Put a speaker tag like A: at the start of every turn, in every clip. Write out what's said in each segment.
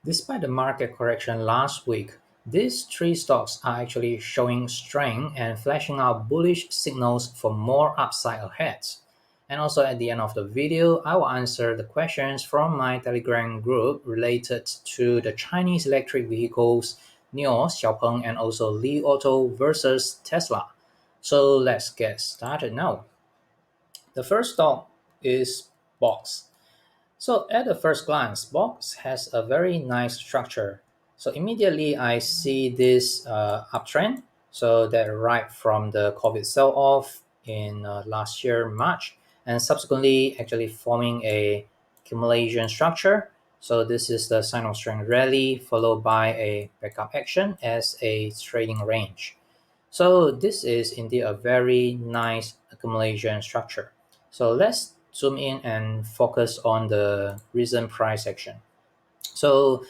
A: Despite the market correction last week, these three stocks are actually showing strength and flashing out bullish signals for more upside ahead. And also at the end of the video, I will answer the questions from my Telegram group related to the Chinese electric vehicles, Nio, XPeng, and also Li Auto versus Tesla. So let's get started now. The first stock is Box. So at the first glance, Box has a very nice structure. So immediately I see this uptrend. So that right from the COVID sell-off in last year March, and subsequently actually forming a accumulation structure. So this is the sign of strength rally followed by a backup action as a trading range. So this is indeed a very nice accumulation structure. So let's zoom in and focus on the recent price action. So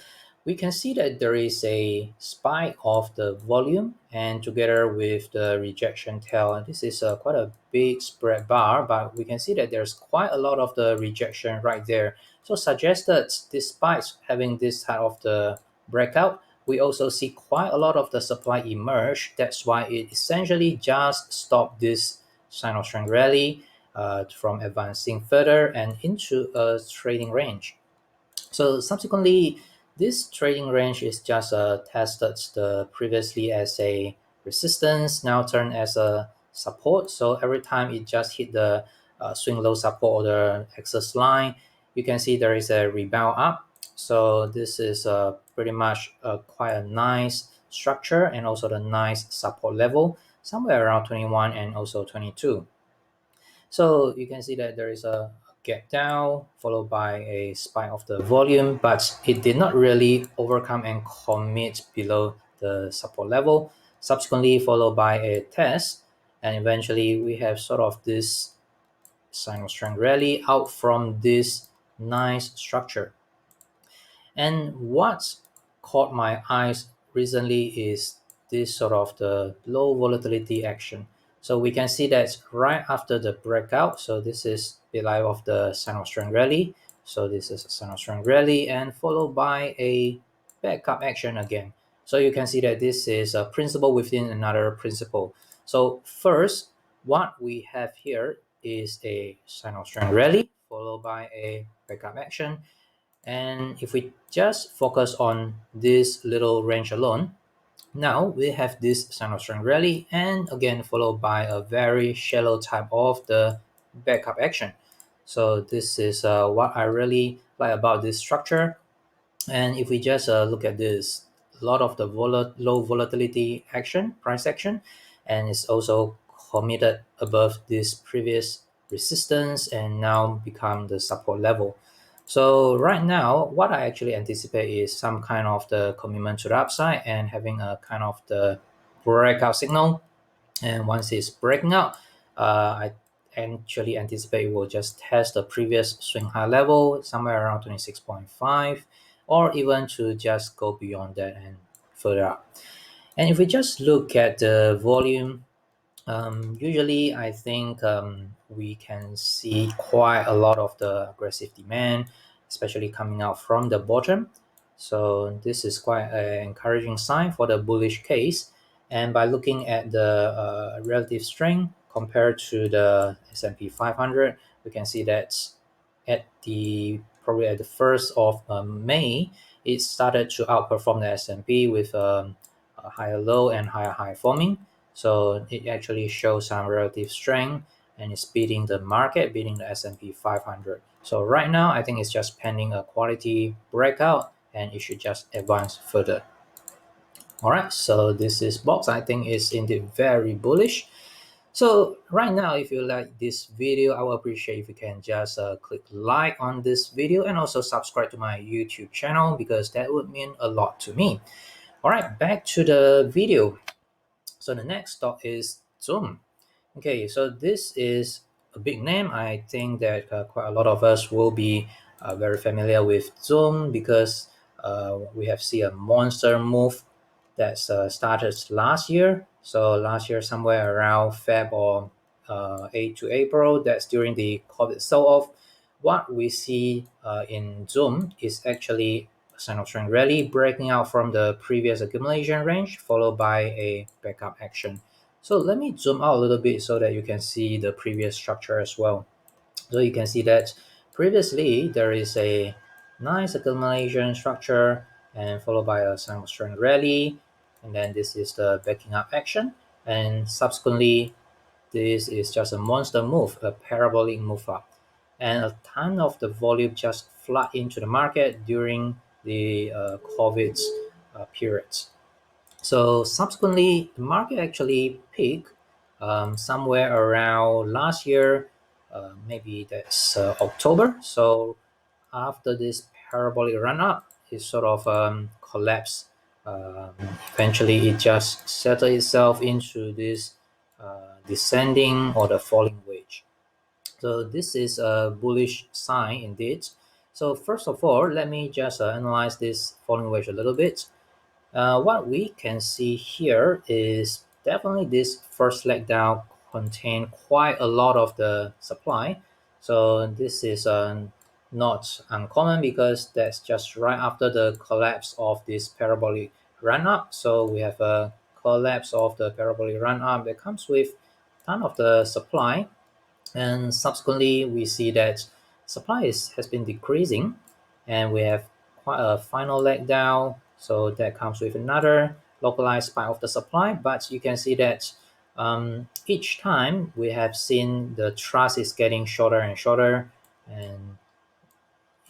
A: we can see that there is a spike of the volume and together with the rejection tail, this is quite a big spread bar, but we can see that there's quite a lot of the rejection right there. So suggested despite having this type of the breakout, we also see quite a lot of the supply emerge. That's why it essentially just stopped this sign of strength rally from advancing further and into a trading range. So subsequently, this trading range is just tested the previously as a resistance, now turned as a support. So every time it just hit the swing low support or the axis line, you can see there is a rebound up. So this is pretty much quite a nice structure and also the nice support level somewhere around 21 and also 22. So you can see that there is a gap down followed by a spike of the volume, but it did not really overcome and commit below the support level. Subsequently, followed by a test, and eventually we have sort of this sign of strength rally out from this nice structure. And what caught my eyes recently is this sort of the low volatility action. So we can see that right after the breakout, so this is below of the sign of strength rally. So this is a sign of strength rally and followed by a backup action again. So you can see that this is a principle within another principle. So first, what we have here is a sign of strength rally followed by a backup action, and if we just focus on this little range alone, now we have this sign of strength rally and again followed by a very shallow type of the backup action. So this is what I really like about this structure. And if we just look at this, a lot of the low volatility action, price action, and it's also committed above this previous resistance and now become the support level. So right now, what I actually anticipate is some kind of the commitment to the upside and having a kind of the breakout signal. And once it's breaking out, I actually anticipate it will just test the previous swing high level somewhere around 26.5, or even to just go beyond that and further up. And if we just look at the volume, usually I think we can see quite a lot of the aggressive demand, especially coming out from the bottom. So this is quite an encouraging sign for the bullish case. And by looking at the relative strength compared to the S&P 500, we can see that at the probably at the 1st of May, it started to outperform the S&P with a higher low and higher high forming. So it actually shows some relative strength and it's beating the market, beating the S&P 500. So right now, I think it's just pending a quality breakout and it should just advance further. All right, so this is box. I think is indeed very bullish. So right now, if you like this video, I will appreciate if you can just click like on this video and also subscribe to my YouTube channel because that would mean a lot to me. All right, back to the video. So the next stock is Zoom. Okay, so this is a big name. I think that quite a lot of us will be very familiar with Zoom because we have seen a monster move that started last year. So last year, somewhere around Feb or 8 to April, that's during the COVID sell-off. What we see in Zoom is actually sign of strength rally, breaking out from the previous accumulation range, followed by a backup action. So let me zoom out a little bit so that you can see the previous structure as well. So you can see that previously there is a nice accumulation structure and followed by a sign of strength rally, and then this is the backing up action, and subsequently this is just a monster move, a parabolic move up, and a ton of the volume just flood into the market during the COVID periods. So subsequently, the market actually peaked somewhere around last year, maybe that's October. So after this parabolic run up, it sort of collapsed. Um, Eventually, it just settled itself into this descending or the falling wedge. So this is a bullish sign indeed. So first of all, let me just analyze this falling wedge a little bit. What we can see here is definitely this first leg down contain quite a lot of the supply. So this is not uncommon because that's just right after the collapse of this parabolic run up. So we have a collapse of the parabolic run up that comes with ton of the supply, and subsequently we see that supply has been decreasing, and we have quite a final leg down, so that comes with another localized spike of the supply. But you can see that each time we have seen the truss is getting shorter and shorter, and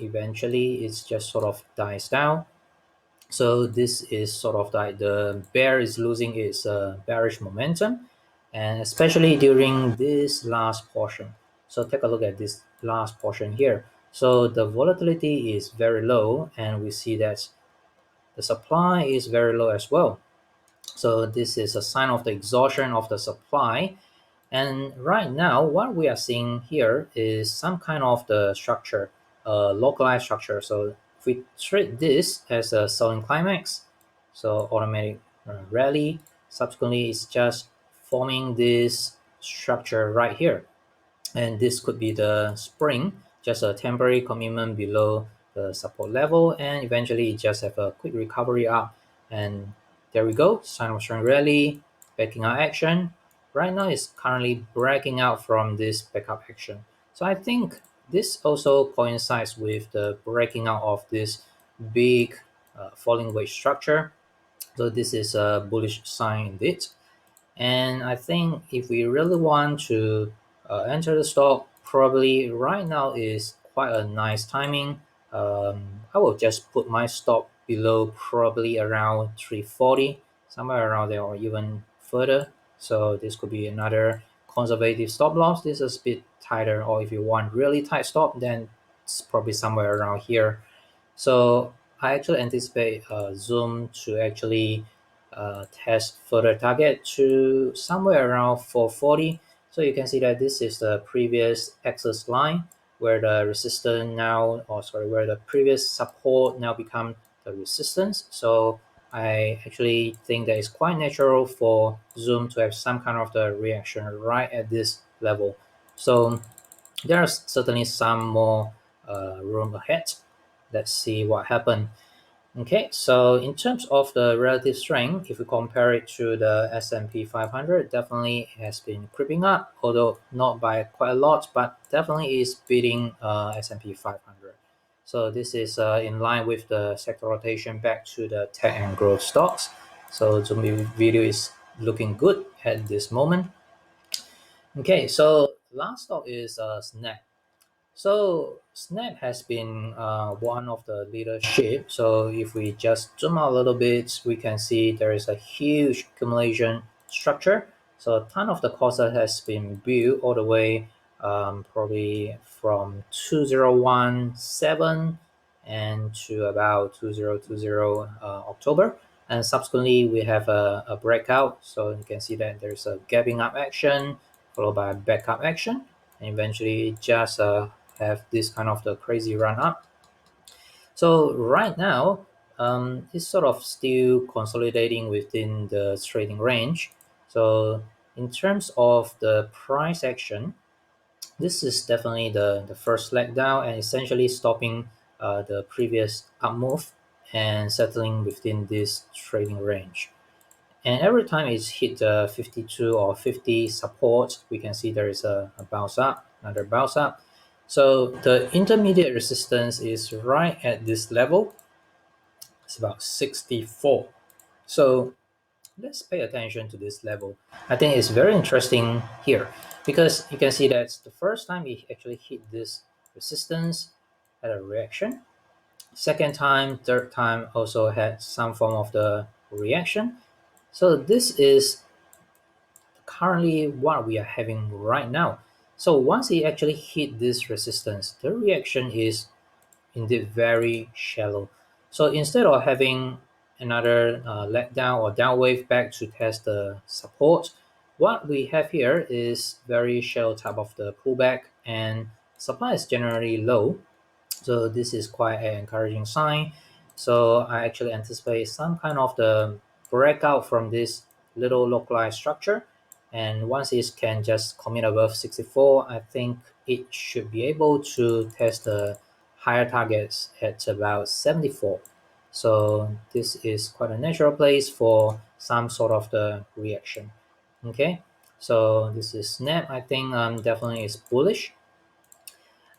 A: eventually it's just sort of dies down. So this is sort of like the bear is losing its bearish momentum, and especially during this last portion. So take a look at this last portion here. So the volatility is very low, and we see that the supply is very low as well. So this is a sign of the exhaustion of the supply. And right now, what we are seeing here is some kind of the structure, localized structure. So if we treat this as a selling climax, so automatic rally, subsequently it's just forming this structure right here, and this could be the spring, just a temporary commitment below the support level, and eventually it just have a quick recovery up, and there we go, sign of strength rally, backing out action. Right now it's currently breaking out from this backup action. So I think this also coincides with the breaking out of this big falling wedge structure. So this is a bullish sign indeed. And I think if we really want to enter the stock, probably right now is quite a nice timing. I will just put my stop below probably around 340, somewhere around there or even further. So this could be another conservative stop loss. This is a bit tighter, or if you want really tight stop, then it's probably somewhere around here. So I actually anticipate Zoom to actually test further target to somewhere around 440. So you can see that this is the previous axis line where the resistance now, or sorry, where the previous support now become the resistance. So I actually think that it's quite natural for Zoom to have some kind of the reaction right at this level. So there's certainly some more room ahead. Let's see what happens. Okay, so in terms of the relative strength, if we compare it to the S&P 500, definitely it has been creeping up, although not by quite a lot, but definitely is beating S&P 500. So this is in line with the sector rotation back to the tech and growth stocks. So zoom video is looking good at this moment. Okay, so last stock is Snap. So Snap has been one of the leadership. So if we just zoom out a little bit, we can see there is a huge accumulation structure. So a ton of the courses has been built all the way probably from 2017 and to about 2020 October. And subsequently, we have a breakout. So you can see that there's a gapping up action followed by a backup action, and eventually just have this kind of the crazy run up. So right now, it's sort of still consolidating within the trading range. So in terms of the price action, this is definitely the first leg down and essentially stopping the previous up move. and settling within this trading range. And every time it's hit the 52 or 50 support, we can see there is a bounce up, another bounce up. So the intermediate resistance is right at this level. It's about 64. So let's pay attention to this level. I think it's very interesting here because you can see that's the first time we actually hit this resistance, had a reaction. Second time, third time also had some form of the reaction. So this is currently what we are having right now. So once it actually hit this resistance, the reaction is indeed very shallow. So instead of having another leg down or down wave back to test the support, what we have here is very shallow type of the pullback, and supply is generally low. So this is quite an encouraging sign. So I actually anticipate some kind of the breakout from this little localized structure. And once it can just commit above 64, I think it should be able to test the higher targets at about 74. So this is quite a natural place for some sort of the reaction. Okay, so this is snap. I think definitely is bullish.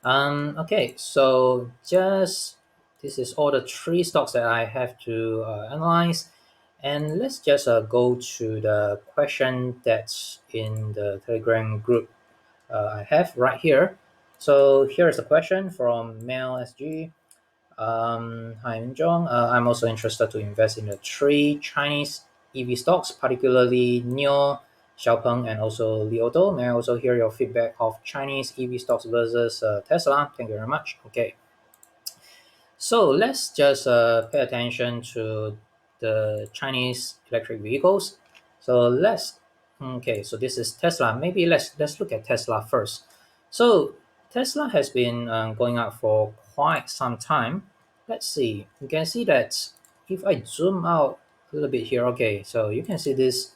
A: Okay, so just this is all the three stocks that I have to analyze, and let's just go to the question that's in the Telegram group I have right here. So here's a question from Mel SG. Hi, I'm Jong. I'm also interested to invest in the three Chinese EV stocks, particularly Nio, XPeng, and also Li Auto. May I also hear your feedback of Chinese EV stocks versus Tesla? Thank you very much. Okay, so let's just pay attention to the Chinese electric vehicles. So so this is Tesla. Maybe let's look at Tesla first. So Tesla has been going up for quite some time. Let's see. You can see that if I zoom out a little bit here. Okay, so you can see this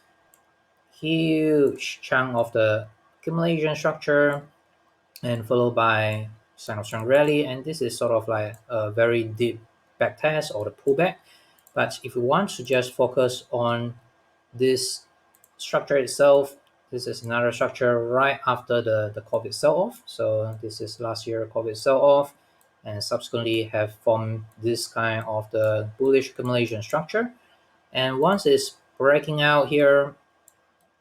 A: huge chunk of the accumulation structure and followed by Sino-Strong rally, and this is sort of like a very deep back test or the pullback. But if you want to just focus on this structure itself, this is another structure right after the COVID sell-off. So this is last year COVID sell-off, and subsequently have formed this kind of the bullish accumulation structure. And once it's breaking out here,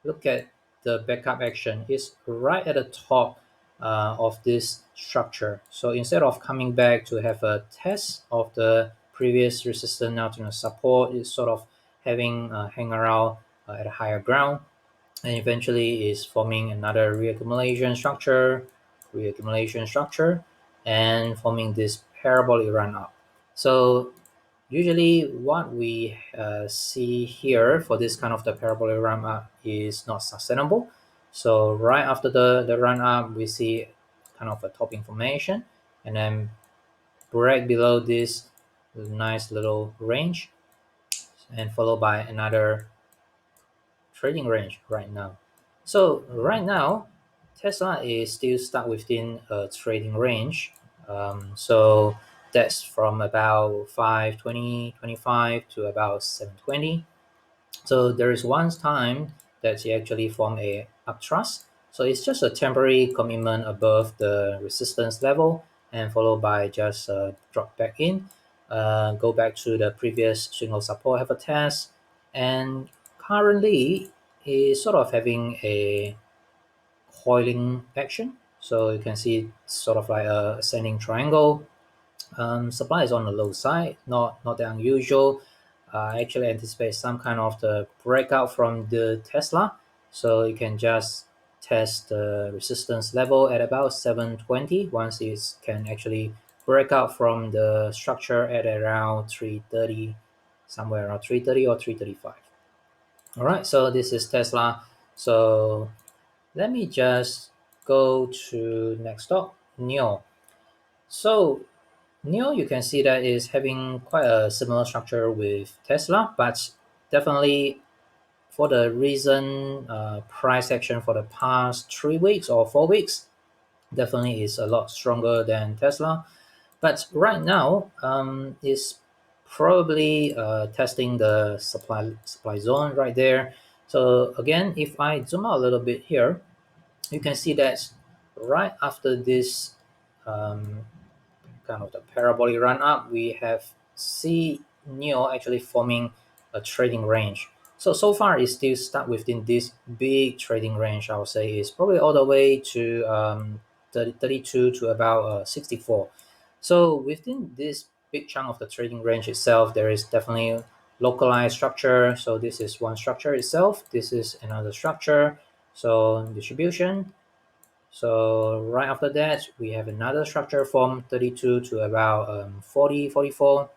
A: look at the backup action. It's right at the top of this structure. So instead of coming back to have a test of the previous resistance now to support, it's sort of having hang around at a higher ground, and eventually is forming another reaccumulation structure, and forming this parabolic run up. So usually what we see here for this kind of the parabolic run up is not sustainable. So right after the run up, we see kind of a topping formation, and then break below this nice little range, and followed by another trading range right now. So right now, Tesla is still stuck within a trading range. So that's from about 520.25 to about 720. So there is one time that he actually formed a uptrust. So it's just a temporary commitment above the resistance level, and followed by just drop back in, go back to the previous single support, have a test, and currently is sort of having a coiling action. So you can see it's sort of like a ascending triangle. Supply is on the low side, not that unusual. I actually anticipate some kind of the breakout from the Tesla, so you can just test the resistance level at about 720 once it can actually break out from the structure at around 330, somewhere around 330 or 335. All right, so this is Tesla. So let me just go to next stock, Nio. So Nio, you can see that is having quite a similar structure with Tesla, but definitely for the recent price action for the past 3 weeks or 4 weeks, definitely is a lot stronger than Tesla. But right now, is probably testing the supply zone right there. So again, if I zoom out a little bit here, you can see that right after this kind of the parabolic run up, we have see Nio actually forming a trading range. So far it's still stuck within this big trading range. I would say is probably all the way to 32 to about 64. So within this big chunk of the trading range itself, there is definitely localized structure. So this is one structure itself. This is another structure. So distribution. So right after that, we have another structure from 32 to about 40, 44.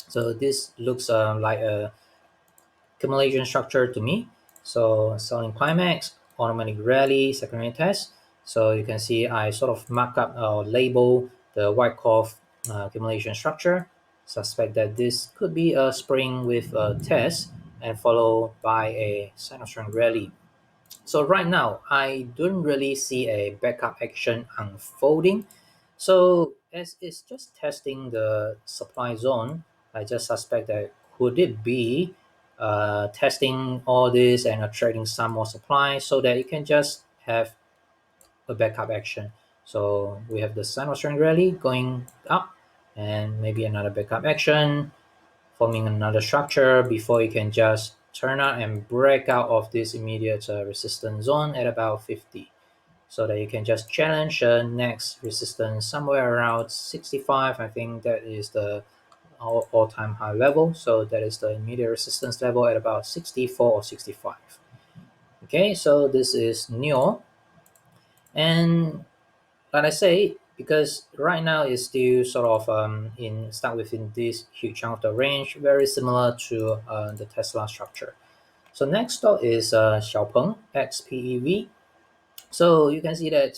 A: So this looks like a accumulation structure to me. So selling climax, automatic rally, secondary test. So you can see I sort of mark up or label the Wyckoff accumulation structure. Suspect that this could be a spring with a test and followed by a sign of strength rally. So right now, I don't really see a backup action unfolding. So as it's just testing the supply zone, I just suspect that could it be testing all this and attracting some more supply so that it can just have a backup action. So we have the Sun Strength rally going up and maybe another backup action forming another structure before you can just turn out and break out of this immediate resistance zone at about 50, so that you can just challenge the next resistance somewhere around 65. I think that is the all-time high level, so that is the immediate resistance level at about 64 or 65. Okay, so this is Nio, and like I say, because right now it's still sort of in stuck within this huge chunk of the range, very similar to the Tesla structure. So next stock is XPeng XPEV. So you can see that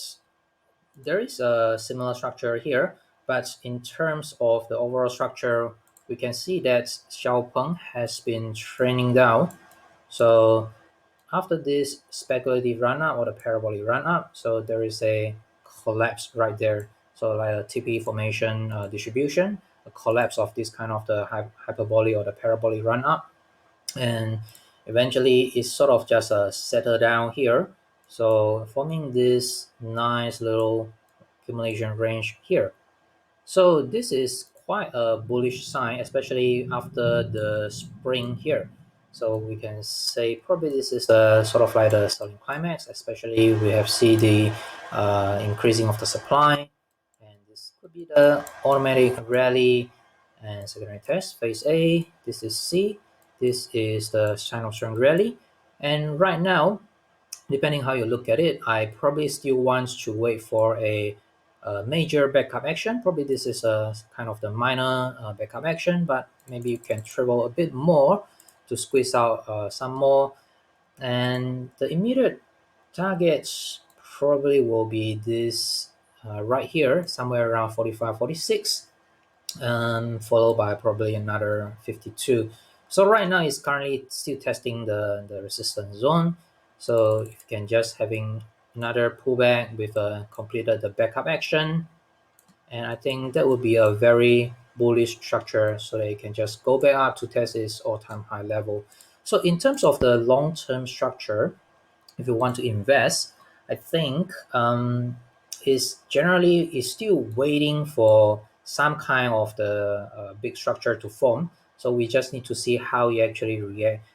A: there is a similar structure here, but in terms of the overall structure, we can see that XPeng has been trending down. So after this speculative run up or the parabolic run up, so there is a collapse right there. So like a TP formation distribution, a collapse of this kind of the hyperbolic or the parabolic run up, and eventually it's sort of just settle down here. So forming this nice little accumulation range here. So this is quite a bullish sign, especially after the spring here. So we can say probably this is a sort of like the selling climax, especially we have seen the increasing of the supply, and this could be the automatic rally and secondary test phase A. This is C. This is the sign of strong rally, and right now, depending how you look at it, I probably still want to wait for a major backup action. Probably this is a kind of the minor backup action, but maybe you can travel a bit more to squeeze out some more. And the immediate targets probably will be this right here, somewhere around 45, 46, followed by probably another 52. So right now it's currently still testing the resistance zone. So if you can just having another pullback with completed the backup action, and I think that would be a very bullish structure so that you can just go back up to test its all-time high level. So in terms of the long-term structure, if you want to invest, I think is generally is still waiting for some kind of the big structure to form. So we just need to see how it actually react.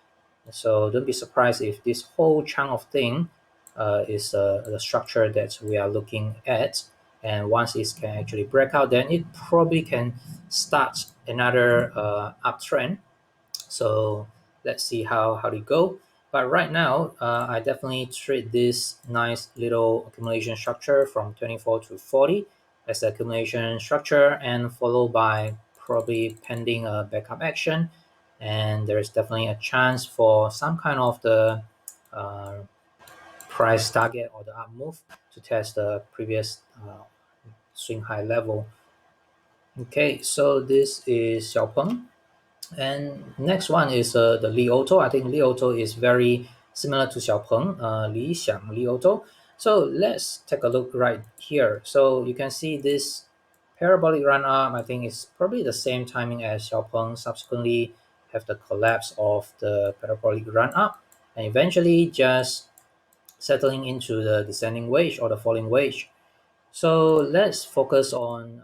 A: So don't be surprised if this whole chunk of thing is the structure that we are looking at. And once it can actually break out, then it probably can start another uptrend. So let's see how it go. But right now, I definitely treat this nice little accumulation structure from 24 to 40 as the accumulation structure, and followed by probably pending a backup action. And there is definitely a chance for some kind of the uh, price target or the up move to test the previous swing high level. Okay, so this is Xiaopeng. And next one is the Li Auto. I think Li Auto is very similar to Xiaopeng, Li Xiang, Li Auto. So let's take a look right here. So you can see this parabolic run up, I think it's probably the same timing as XPeng subsequently have the collapse of the parabolic run up and eventually just settling into the descending wedge or the falling wedge. So let's focus on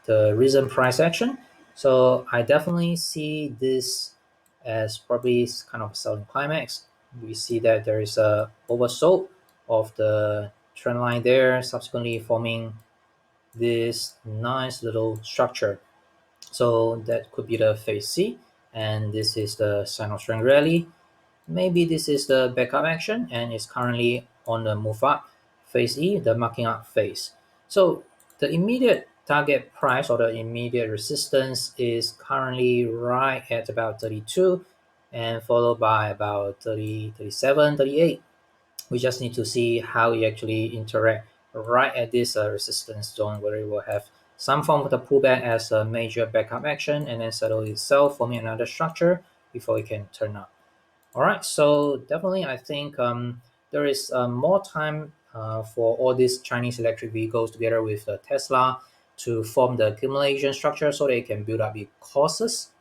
A: the recent price action. So I definitely see this as probably kind of a selling climax. We see that there is a oversold of the trend line there, subsequently forming this nice little structure. So that could be the phase C, and this is the sign of strength rally. Maybe this is the backup action and it's currently on the move up. Phase E, the marking up phase. So the immediate target price or the immediate resistance is currently right at about 32 and followed by about 30, 37, 38. We just need to see how it actually interact right at this resistance zone, whether it will have some form of the pullback as a major backup action and then settle itself, forming another structure before it can turn up. All right, so definitely I think there is more time for all these Chinese electric vehicles together with Tesla to form the accumulation structure so they can build up the courses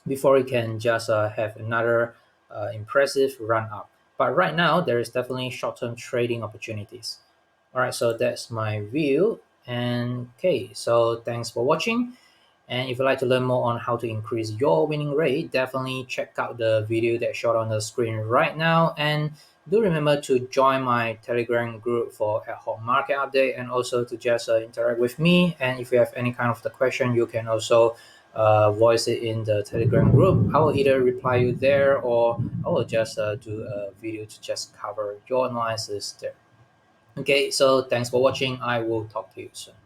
A: before it can just have another impressive run up. But right now, there is definitely short-term trading opportunities. All right, so that's my view. And okay, so thanks for watching. And if you'd like to learn more on how to increase your winning rate, definitely check out the video that's shot on the screen right now. And do remember to join my Telegram group for ad hoc market update and also to just interact with me. And if you have any kind of the question, you can also voice it in the Telegram group. I will either reply you there or I will just do a video to just cover your analysis there. Okay, so thanks for watching. I will talk to you soon.